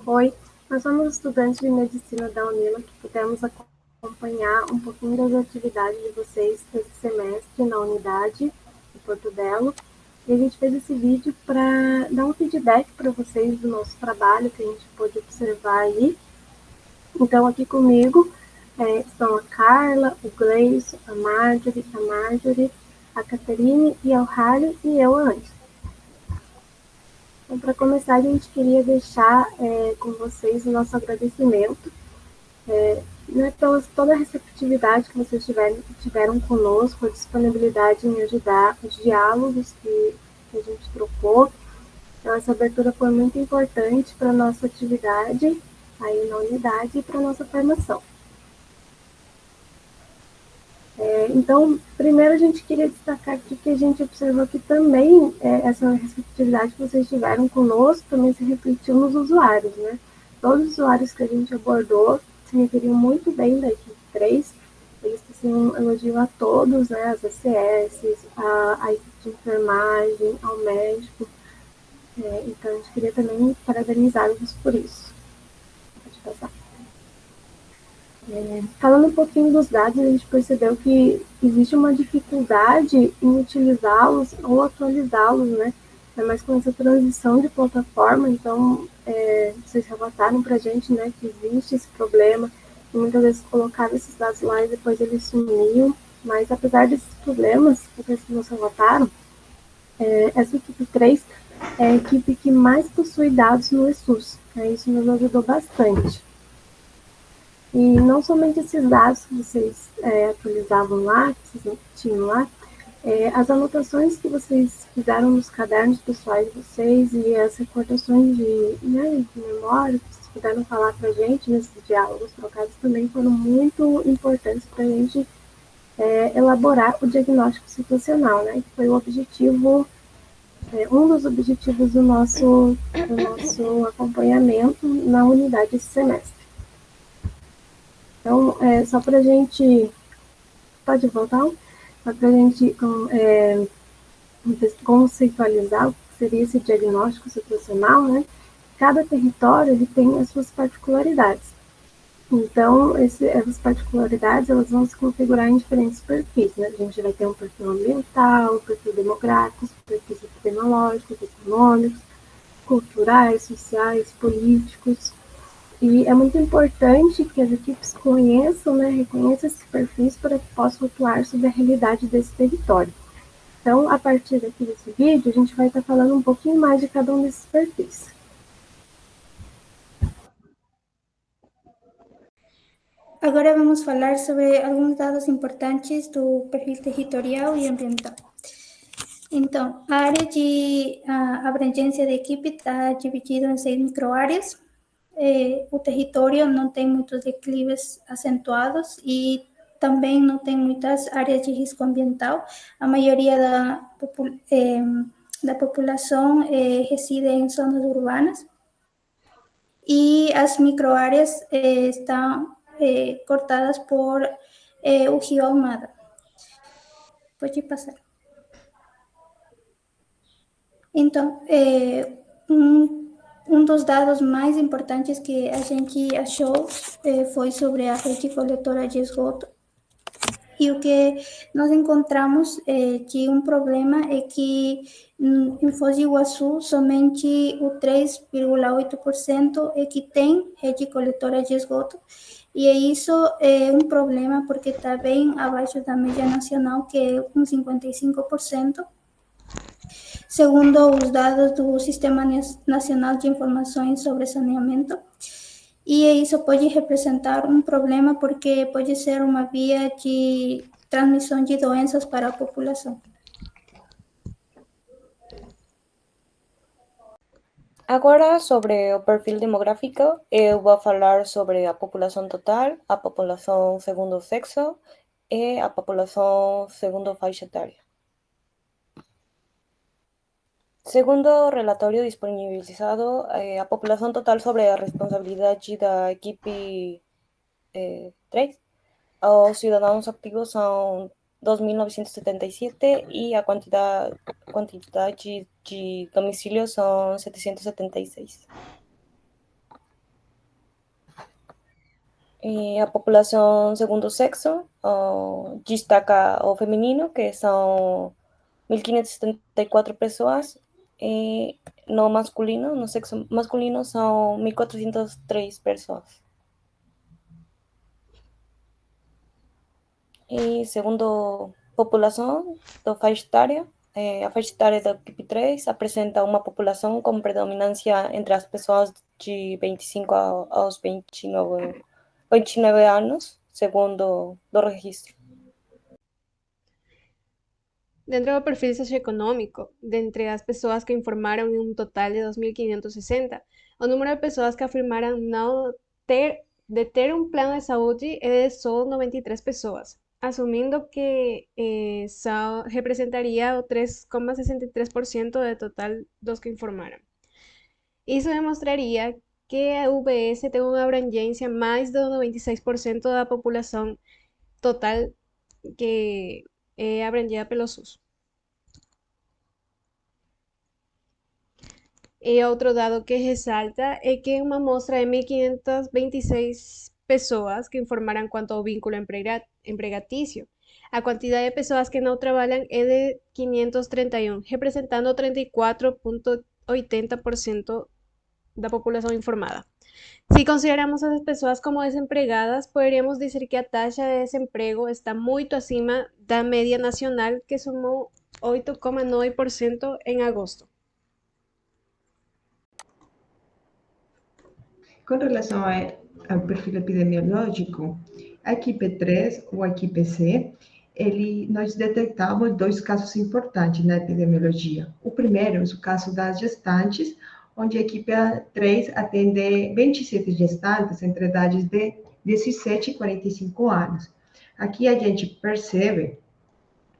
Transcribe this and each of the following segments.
Oi, nós somos estudantes de medicina da Unila que pudemos acompanhar um pouquinho das atividades de vocês esse semestre na unidade de Porto Belo. E a gente fez esse vídeo para dar um feedback para vocês do nosso trabalho que a gente pôde observar aí. Então, aqui comigo estão a Carla, o Gleison, a Marjorie, a Caterine e a Harley e eu, a Andy. Então, para começar, a gente queria deixar com vocês o nosso agradecimento pela toda a receptividade que vocês tiveram conosco, a disponibilidade em ajudar, os diálogos que a gente trocou. Então, essa abertura foi muito importante para a nossa atividade aí na unidade e para a nossa formação. Então, primeiro a gente queria destacar aqui que a gente observou que também essa receptividade que vocês tiveram conosco também se refletiu nos usuários, né? Todos os usuários que a gente abordou se referiam muito bem da equipe 3, eles teciam elogio a todos, né? As ACS, a equipe de enfermagem, ao médico. Então, a gente queria também parabenizá-los por isso. Pode passar. Falando um pouquinho dos dados, a gente percebeu que existe uma dificuldade em utilizá-los ou atualizá-los, né? É mais com essa transição de plataforma, então vocês relataram para a gente, né, que existe esse problema, e muitas vezes colocavam esses dados lá e depois eles sumiam, mas apesar desses problemas que vocês nos relataram, essa equipe 3 é a equipe que mais possui dados no eSUS, isso nos ajudou bastante. E não somente esses dados que vocês atualizavam lá, que vocês tinham lá, as anotações que vocês fizeram nos cadernos pessoais de vocês e as recordações de memória que vocês puderam falar para a gente nesses diálogos trocados também foram muito importantes para a gente elaborar o diagnóstico situacional, né? Que foi o objetivo, um dos objetivos do nosso acompanhamento na unidade esse semestre. Então, só para a gente. Pode voltar? Só para a gente conceitualizar o que seria esse diagnóstico situacional, né? Cada território ele tem as suas particularidades. Então, essas particularidades elas vão se configurar em diferentes perfis, né? A gente vai ter um perfil ambiental, um perfil demográfico, perfis epidemiológicos, econômicos, culturais, sociais, políticos. E é muito importante que as equipes conheçam, né, reconheçam esses perfis para que possam atuar sobre a realidade desse território. Então, a partir daqui desse vídeo, a gente vai estar falando um pouquinho mais de cada um desses perfis. Agora vamos falar sobre alguns dados importantes do perfil territorial e ambiental. Então, a área de abrangência da equipe está dividida em 6 microáreas. O território não tem muitos declives acentuados e também não tem muitas áreas de risco ambiental. A maioria da população reside em zonas urbanas. E as microáreas estão cortadas por o rio Almada. Pode passar. Então, um dos dados mais importantes que a gente achou foi sobre a rede coletora de esgoto. E o que nós encontramos de um problema é que em Foz do Iguaçu somente o 3,8% é que tem rede coletora de esgoto. E isso é um problema porque está bem abaixo da média nacional, que é com 55%. Segundo os dados do Sistema Nacional de Informações sobre Saneamento. E isso pode representar um problema porque pode ser uma via de transmissão de doenças para a população. Agora, sobre o perfil demográfico, eu vou falar sobre a população total, a população segundo sexo e a população segundo faixa etária. Segundo o relatório disponibilizado, a população total sobre a responsabilidade da equipe 3, os cidadãos ativos são 2.977 e a quantidade de domicílios são 776. A população segundo sexo destaca o feminino, que são 1.574 pessoas, e no masculino, no sexo masculino, são 1.403 pessoas. E segundo população da faixa etária, a faixa etária da equipe 3 apresenta uma população com predominância entre as pessoas de 25 aos 29 anos, segundo o registro. Dentro do perfil socioeconômico, dentre as pessoas que informaram em um total de 2.560, o número de pessoas que afirmaram não ter um plano de saúde é de só 93 pessoas, assumindo que só representaria o 3,63% do total dos que informaram. Isso demonstraria que a UBS tem uma abrangência mais do 96% da população total que é abrangida pelo SUS. E outro dado que ressalta é que uma amostra de 1.526 pessoas que informaram quanto ao vínculo empregatício. A quantidade de pessoas que não trabalham é de 531, representando 34,80% da população informada. Se consideramos essas pessoas como desempregadas, poderíamos dizer que a taxa de desemprego está muito acima da média nacional, que sumou 8,9% em agosto. Com relação ao perfil epidemiológico, a equipe 3 ou a equipe C, nós detectamos dois casos importantes na epidemiologia. O primeiro é o caso das gestantes, onde a equipe 3 atende 27 gestantes entre idades de 17 e 45 anos. Aqui a gente percebe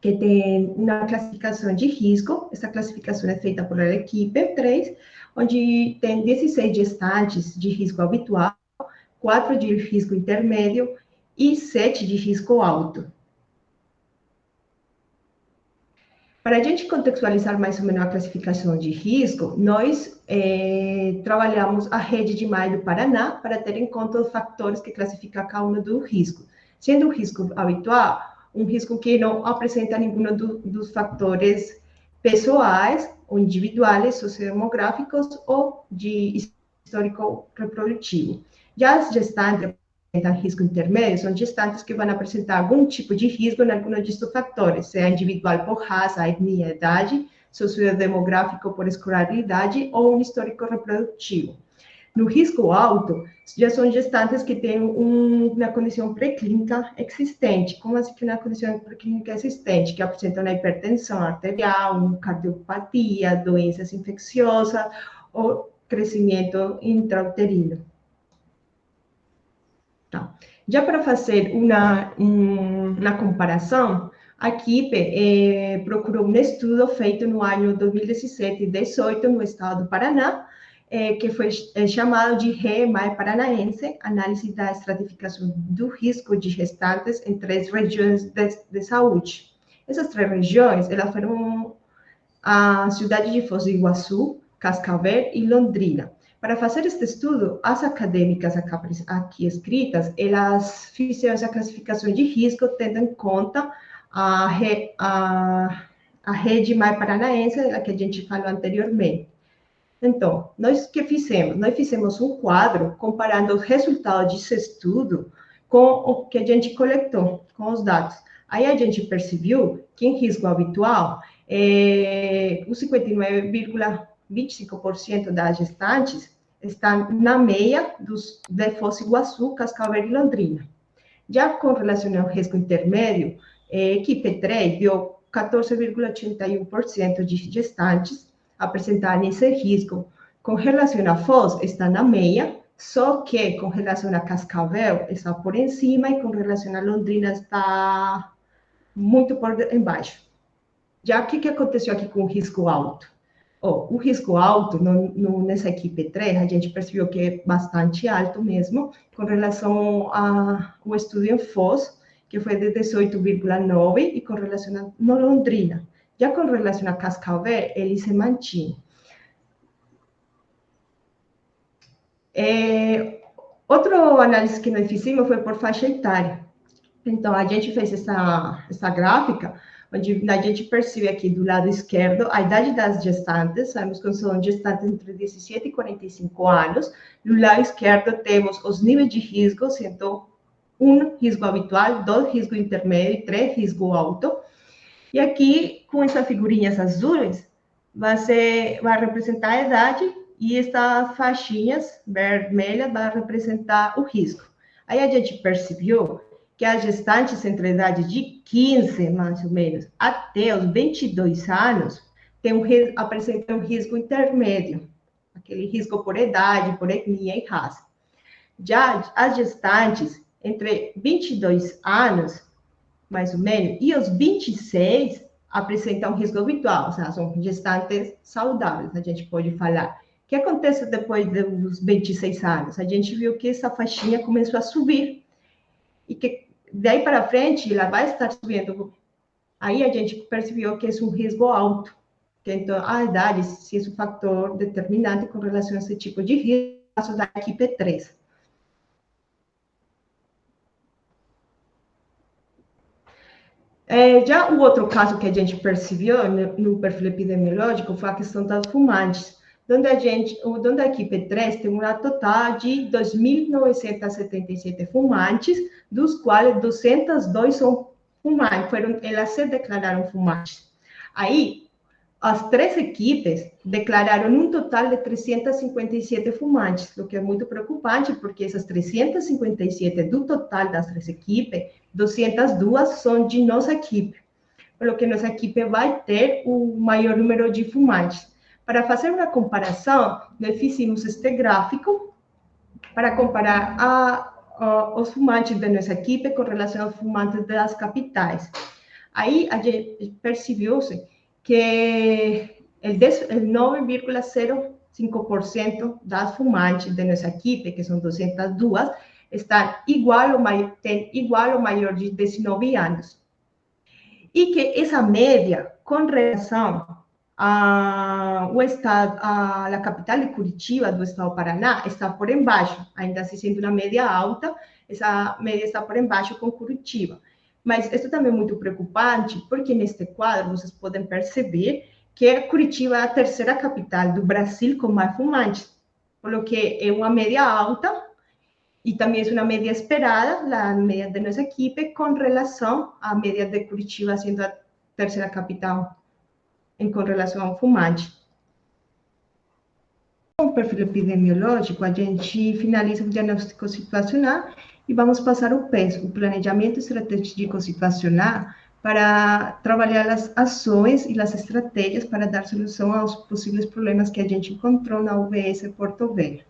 que tem uma classificação de risco, essa classificação é feita por equipe 3, onde tem 16 gestantes de risco habitual, 4 de risco intermédio e 7 de risco alto. Para a gente contextualizar mais ou menos a classificação de risco, nós trabalhamos a rede de MAI do Paraná para ter em conta os fatores que classificam cada um do risco. Sendo o risco habitual, um risco que não apresenta nenhum dos fatores pessoais ou individuais, sociodemográficos ou de histórico reprodutivo. Já as gestantes apresentam risco intermédio, são gestantes que vão apresentar algum tipo de risco em algum destes fatores, seja individual por raça, etnia, idade, sociodemográfico por escolaridade ou um histórico reprodutivo. No risco alto, já são gestantes que têm uma condição pré-clínica existente. Como assim que uma condição pré-clínica existente? Que apresentam uma hipertensão arterial, cardiopatia, doenças infecciosas ou crescimento intrauterino. Tá. Já para fazer uma comparação, a equipe procurou um estudo feito no ano 2017 e 2018 no estado do Paraná, que foi chamado de REMAI Paranaense, Análise da Estratificação do Risco de Gestantes em 3 regiões de saúde. Essas 3 regiões, elas foram a cidade de Foz do Iguaçu, Cascavel e Londrina. Para fazer este estudo, as acadêmicas aqui escritas, elas fizeram essa classificação de risco, tendo em conta a rede MAI Paranaense, a que a gente falou anteriormente. Então, nós que fizemos? Nós fizemos um quadro comparando os resultados desse estudo com o que a gente coletou, com os dados. Aí a gente percebeu que em risco habitual, os 59,25% das gestantes estão na meia de Foz do Iguaçu, Cascavel e Londrina. Já com relação ao risco intermédio, a equipe 3 deu 14,81% de gestantes apresentarem esse risco. Com relação a Foz, está na meia, só que com relação a Cascavel, está por em cima, e com relação a Londrina, está muito por embaixo. Já o que aconteceu aqui com o risco alto? O risco alto, nessa equipe 3, a gente percebeu que é bastante alto mesmo, com relação ao estudo em Foz, que foi de 18,9, e com relação a Londrina. Já com relação a Cascavel, ele se mantinha. Outro análise que nós fizemos foi por faixa etária. Então, a gente fez essa gráfica, onde a gente percebe aqui do lado esquerdo a idade das gestantes, sabemos que são gestantes entre 17 e 45 anos. No lado esquerdo temos os níveis de risco, sendo 1 risco habitual, 2 risco intermédio, 3 risco alto. E aqui, com essas figurinhas azuis, vai representar a idade e estas faixinhas vermelhas vai representar o risco. Aí a gente percebeu que as gestantes entre a idade de 15, mais ou menos, até os 22 anos, apresentam um risco intermédio, aquele risco por idade, por etnia e raça. Já as gestantes entre 22 anos, mais ou menos, e os 26 apresentam risco habitual, ou seja, são gestantes saudáveis, a gente pode falar. O que acontece depois dos 26 anos? A gente viu que essa faixinha começou a subir, e que daí para frente ela vai estar subindo. Aí a gente percebeu que é um risco alto, que então a idade se é um fator determinante com relação a esse tipo de risco da equipe 3. Já o outro caso que a gente percebeu no perfil epidemiológico foi a questão das fumantes, onde a equipe 3 tem uma total de 2.977 fumantes, dos quais 202 são fumantes, elas se declararam fumantes. Aí, as 3 equipes declararam um total de 357 fumantes, o que é muito preocupante, porque essas 357 do total das 3 equipes, 202 são de nossa equipe, pelo que nossa equipe vai ter o maior número de fumantes. Para fazer uma comparação, nós fizemos este gráfico para comparar os fumantes da nossa equipe com relação aos fumantes das capitais. Aí a gente percebeu-se que o 9,05% das fumantes da nossa equipe, que são 202, estão igual ou maior de 19 anos. E que essa média, com relação à capital de Curitiba, do estado do Paraná, está por embaixo, ainda assim sendo uma média alta, essa média está por embaixo com Curitiba. Mas isso também é muito preocupante, porque neste quadro vocês podem perceber que Curitiba é a terceira capital do Brasil com mais fumantes, pelo que é uma média alta e também é uma média esperada, a média de nossa equipe, com relação à média de Curitiba sendo a terceira capital com relação ao fumante. Com o perfil epidemiológico, a gente finaliza o diagnóstico situacional e vamos passar o PES, o Planejamento Estratégico Situacional, para trabalhar as ações e as estratégias para dar solução aos possíveis problemas que a gente encontrou na UBS Porto Velho.